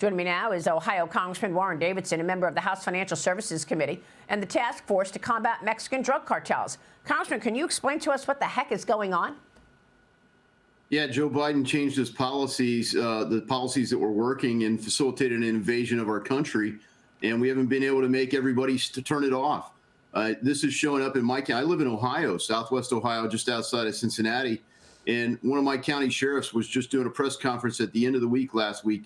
Joining me now is Ohio Congressman Warren Davidson, a member of the House Financial Services Committee and the task force to combat Mexican drug cartels. Congressman, can you explain to us what the heck is going on? Yeah, Joe Biden changed his policies, the policies that were working, and facilitated an invasion of our country. And we haven't been able to make everybody to turn it off. This is showing up in my county. I live in Ohio, Southwest Ohio, just outside of Cincinnati. And one of my county sheriffs was just doing a press conference at the end of the week last week.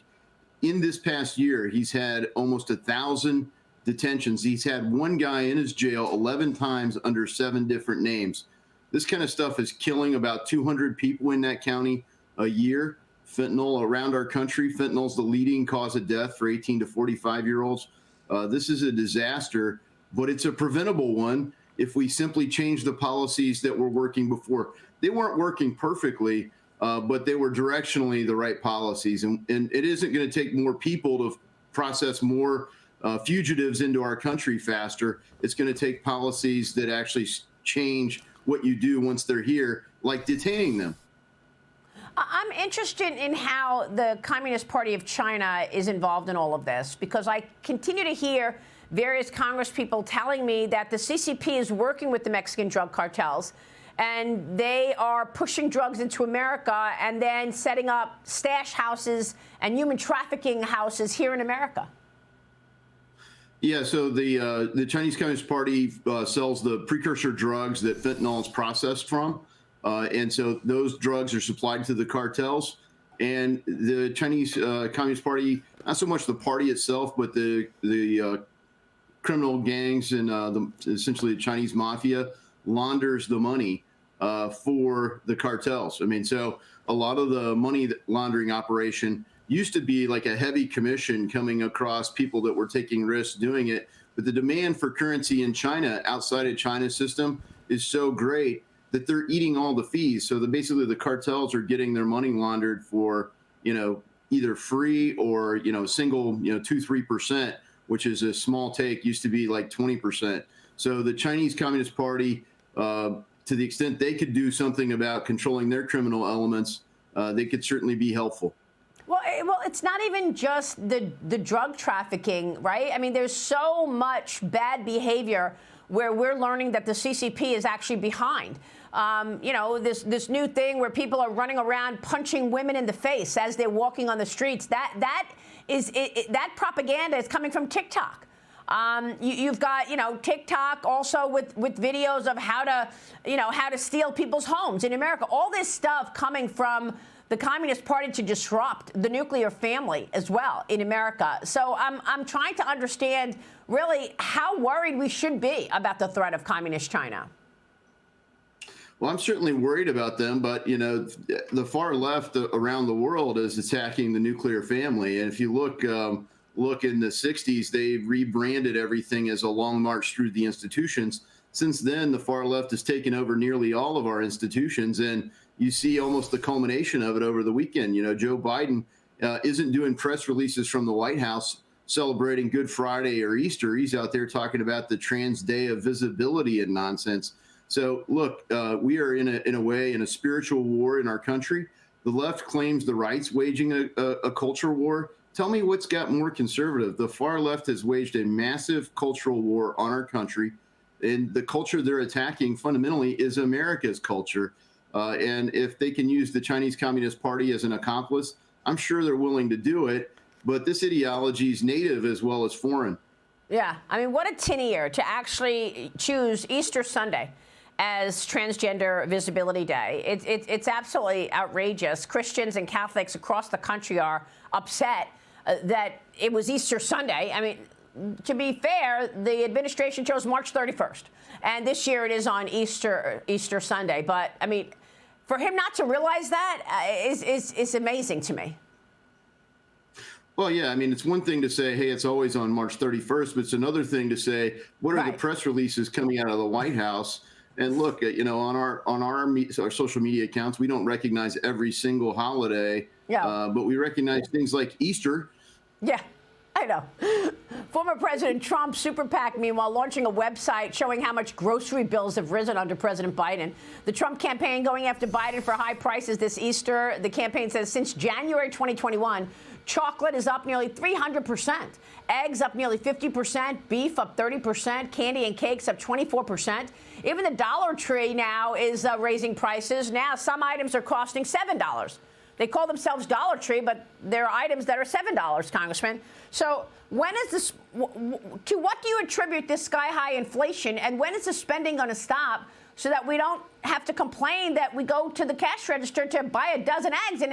In this past year, he's had almost 1,000 detentions. He's had one guy in his jail 11 times under 7 different names. This kind of stuff is killing about 200 people in that county a year. Fentanyl around our country. Fentanyl is the leading cause of death for 18 to 45-year-olds. This is a disaster, but it's a preventable one if we simply change the policies that were working before. They weren't working perfectly, but they were directionally the right policies. And it isn't going to take more people to process more fugitives into our country faster. It's going to take policies that actually change what you do once they're here, like detaining them. I'm interested in how the Communist Party of China is involved in all of this, because I continue to hear various congresspeople telling me that the CCP is working with the Mexican drug cartels, and they are pushing drugs into America and then setting up stash houses and human trafficking houses here in America. Yeah, so the Chinese Communist Party sells the precursor drugs that fentanyl is processed from. And so those drugs are supplied to the cartels. And the Chinese Communist Party, not so much the party itself, but the criminal gangs and essentially the Chinese mafia launders the money for the cartels. I mean, so a lot of the money laundering operation used to be like a heavy commission coming across people that were taking risks doing it. But the demand for currency in China, outside of China's system, is so great that they're eating all the fees. So basically the cartels are getting their money laundered for, either free or, single, 2-3%, which is a small take, used to be like 20%. So the Chinese Communist Party, to the extent they could do something about controlling their criminal elements, they could certainly be helpful. Well, it's not even just the drug trafficking, right? I mean, there's so much bad behavior where we're learning that the CCP is actually behind. This new thing where people are running around punching women in the face as they're walking on the streets. That propaganda is coming from TikTok. You've got, TikTok also with videos of how to steal people's homes in America. All this stuff coming from the Communist Party to disrupt the nuclear family as well in America. So I'm trying to understand really how worried we should be about the threat of Communist China. Well, I'm certainly worried about them, but, the far left around the world is attacking the nuclear family. And if you look in the 60s, they rebranded everything as a long march through the institutions. Since then, the far left has taken over nearly all of our institutions, and you see almost the culmination of it over the weekend. Joe Biden isn't doing press releases from the White House celebrating Good Friday or Easter. He's out there talking about the trans day of visibility and nonsense. So, look, we are in a spiritual war in our country. The left claims the right's waging a culture war. Tell me what's got more conservative. The far left has waged a massive cultural war on our country. And the culture they're attacking fundamentally is America's culture. And if they can use the Chinese Communist Party as an accomplice, I'm sure they're willing to do it. But this ideology is native as well as foreign. Yeah, I mean, what a tin ear to actually choose Easter Sunday as Transgender Visibility Day. It's absolutely outrageous. Christians and Catholics across the country are upset that it was Easter Sunday. I mean, to be fair, the administration chose March 31st, and this year it is on Easter Sunday. But I mean, for him not to realize that is amazing to me. Well, yeah, I mean, it's one thing to say, hey, it's always on March 31st, but it's another thing to say, what are the press releases coming out of the White House? And look, on our social media accounts, we don't recognize every single holiday, but we recognize things like Easter. Yeah. I know. Former President Trump's super PAC, meanwhile, launching a website showing how much grocery bills have risen under President Biden. The Trump campaign going after Biden for high prices this Easter. The campaign says since January 2021, chocolate is up nearly 300%. Eggs up nearly 50%. Beef up 30%. Candy and cakes up 24%. Even the Dollar Tree now is raising prices. Now some items are costing $7. They call themselves Dollar Tree, but there are items that are $7, Congressman. So when is this, to what do you attribute this sky-high inflation, and when is the spending going to stop so that we don't have to complain that we go to the cash register to buy a dozen eggs and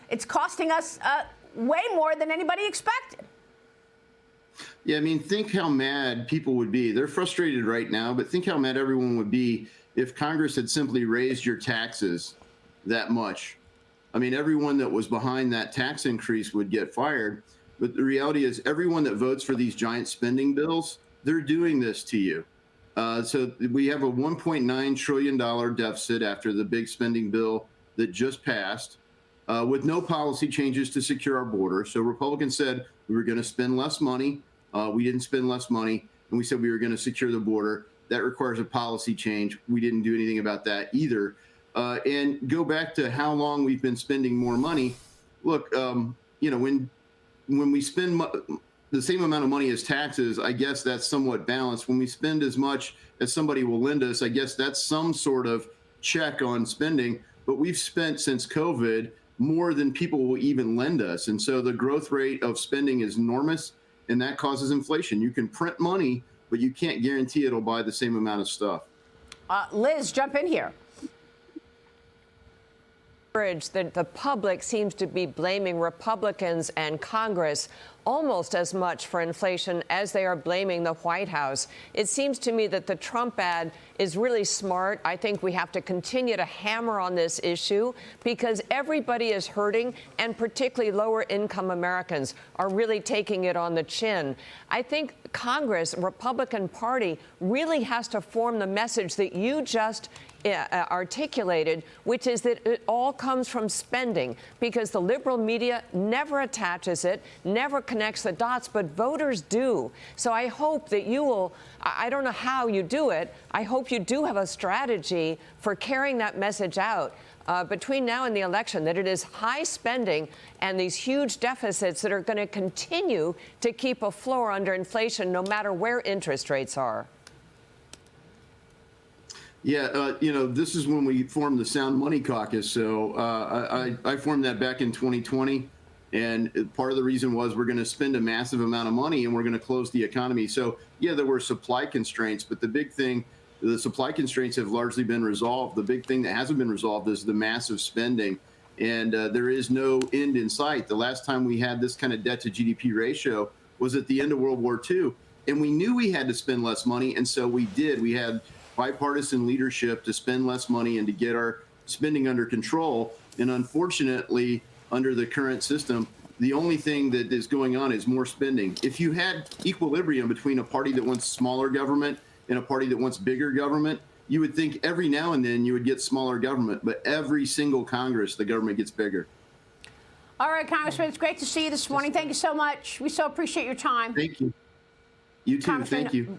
it's costing us way more than anybody expected? Yeah, I mean, think how mad people would be. They're frustrated right now, but think how mad everyone would be if Congress had simply raised your taxes that much. I mean, everyone that was behind that tax increase would get fired. But the reality is everyone that votes for these giant spending bills, they're doing this to you. So we have a $1.9 trillion deficit after the big spending bill that just passed, with no policy changes to secure our border. So Republicans said we were going to spend less money. We didn't spend less money. And we said we were going to secure the border. That requires a policy change. We didn't do anything about that either. And go back to how long we've been spending more money. Look, you know, when we spend the same amount of money as taxes, I guess that's somewhat balanced. When we spend as much as somebody will lend us, I guess that's some sort of check on spending. But we've spent since COVID more than people will even lend us. And so the growth rate of spending is enormous, and that causes inflation. You can print money, but you can't guarantee it'll buy the same amount of stuff. Liz, jump in here. That the public seems to be blaming Republicans and Congress almost as much for inflation as they are blaming the White House. It seems to me that the Trump ad is really smart. I think we have to continue to hammer on this issue because everybody is hurting, and particularly lower income Americans are really taking it on the chin. I think Congress, Republican Party, really has to form the message that you just articulated, which is that it all comes from spending, because the liberal media never attaches it, never connects the dots, but voters do. So I hope that you will, I don't know how you do it, I hope you do have a strategy for carrying that message out between now and the election, that it is high spending and these huge deficits that are going to continue to keep a floor under inflation no matter where interest rates are. Yeah, you know, this is when we formed the Sound Money Caucus. So I formed that back in 2020. And part of the reason was we're going to spend a massive amount of money and we're going to close the economy. So, yeah, there were supply constraints. But the big thing, the supply constraints have largely been resolved. The big thing that hasn't been resolved is the massive spending. And there is no end in sight. The last time we had this kind of debt to GDP ratio was at the end of World War II. And we knew we had to spend less money. And so we did. We had bipartisan leadership to spend less money and to get our spending under control. And unfortunately, under the current system, the only thing that is going on is more spending. If you had equilibrium between a party that wants smaller government and a party that wants bigger government, you would think every now and then you would get smaller government, but every single Congress, the government gets bigger. All right, Congressman, it's great to see you this morning. Thank you so much. We so appreciate your time. Thank you. You too. Thank you.